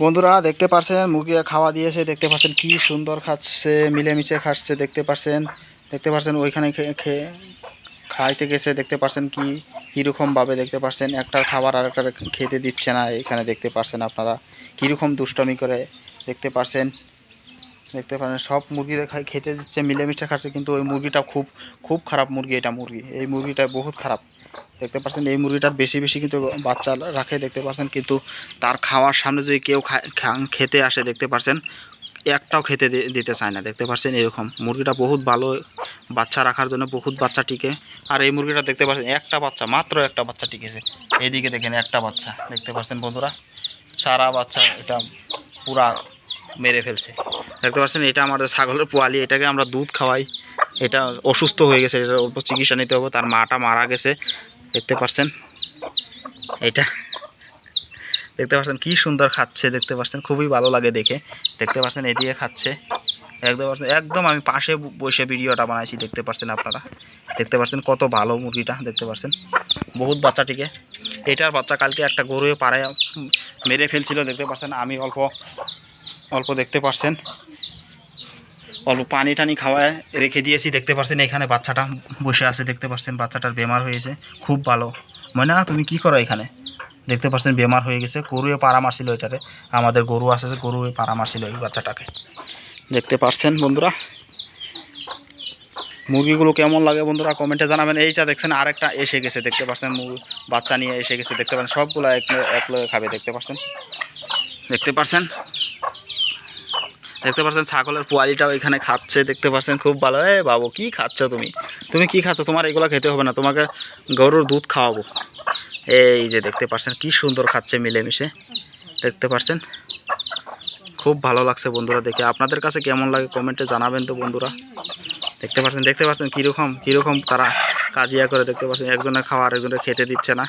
বন্ধুরা দেখতে পাচ্ছেন মুরগি খাওয়া দিয়েছে, দেখতে পাচ্ছেন কি সুন্দর খাচ্ছে, মিলেমিশে খাচ্ছে, দেখতে পাচ্ছেন ওইখানে খেয়ে খাইতে গেছে, দেখতে পাচ্ছেন কীরকম ভাবে দেখতে পাচ্ছেন একটার খাবার আরেকটা খেতে দিচ্ছে না। এখানে দেখতে পাচ্ছেন আপনারা কীরকম দুষ্টমি করে দেখতে পাচ্ছেন সব মুরগিরা খেতে দিচ্ছে, মিলেমিশে খাচ্ছে, কিন্তু ওই মুরগিটা খুব খুব খারাপ মুরগি। এই মুরগিটা বহুত খারাপ। দেখতে পাচ্ছেন এই মুরগিটার বেশি বেশি কিন্তু বাচ্চা রাখে, দেখতে পাচ্ছেন, কিন্তু তার খাওয়ার সামনে যদি কেউ খেতে আসে দেখতে পাচ্ছেন একটাও খেতে দিতে চায় না। দেখতে পাচ্ছেন এরকম মুরগিটা বহুত ভালো, বাচ্চা রাখার জন্য বহুত বাচ্চা টিকে। আর এই মুরগিটা দেখতে পাচ্ছেন একটা বাচ্চা, মাত্র একটা বাচ্চা টিকেছে। এইদিকে দেখেন একটা বাচ্চা, দেখতে পাচ্ছেন বন্ধুরা, সারা বাচ্চা এটা পুরা মেরে ফেলছে। দেখতে পাচ্ছেন এটা আমাদের ছাগলের পোয়ালি, এটাকে আমরা দুধ খাওয়াই। এটা অসুস্থ হয়ে গেছে, এটা অল্প চিকিৎসা নিতে হবে, তার মাটা মারা গেছে। দেখতে পাচ্ছেন এটা, দেখতে পাচ্ছেন কি সুন্দর খাচ্ছে, দেখতে পাচ্ছেন খুবই ভালো লাগে দেখে। দেখতে পাচ্ছেন এদিকে খাচ্ছে, একদম আমি পাশে বসে ভিডিওটা বানাইছি। দেখতে পাচ্ছেন আপনারা, দেখতে পাচ্ছেন কত ভালো মুরগিটা, দেখতে পাচ্ছেন বহুত বাচ্চাটিকে। এটার বাচ্চা কালকে একটা গরুয়ে পাড়ায় মেরে ফেলছিল। দেখতে পাচ্ছেন আমি অল্প অল্প দেখতে পাচ্ছেন অল্প পানি টানি খাওয়ায় রেখে দিয়েছি। দেখতে পাচ্ছেন এখানে বাচ্চাটা বসে আছে, দেখতে পাচ্ছেন বাচ্চাটার বেমার হয়েছে, খুব ভালো। ময়না তুমি কি করো এখানে? দেখতে পাচ্ছেন বেমার হয়ে গেছে, গরুয়ে পাড়া মারছিল এটারে। আমাদের গরু আছে, গরুয়ে পাড়া মারছিল এই বাচ্চাটাকে। দেখতে পাচ্ছেন বন্ধুরা মুরগিগুলো কেমন লাগে বন্ধুরা কমেন্টে জানাবেন। এইটা দেখছেন আরেকটা এসে গেছে, দেখতে পাচ্ছেন বাচ্চা নিয়ে এসে গেছে, দেখতে পাচ্ছেন সবগুলো এক লগে খাবে। দেখতে পাচ্ছেন ছাগলের পোয়ালিটাও এখানে খাচ্ছে, দেখতে পাচ্ছেন খুব ভালো। বাবু কি খাচ্ছ তুমি কি খাচ্ছ? তোমার এগুলো খেতে হবে না, তোমাকে গরুর দুধ খাওয়াবো। এই যে দেখতে পাচ্ছেন কি সুন্দর খাচ্ছে মিলেমিশে, দেখতে পাচ্ছেন খুব ভালো লাগছে বন্ধুরা দেখে। আপনাদের কাছে কেমন লাগে কমেন্টে জানাবেন তো বন্ধুরা। দেখতে পাচ্ছেন কীরকম তারা কাজিয়া করে। দেখতে পাচ্ছেন একজনের খাওয়া আরেকজনের খেতে দিচ্ছে না।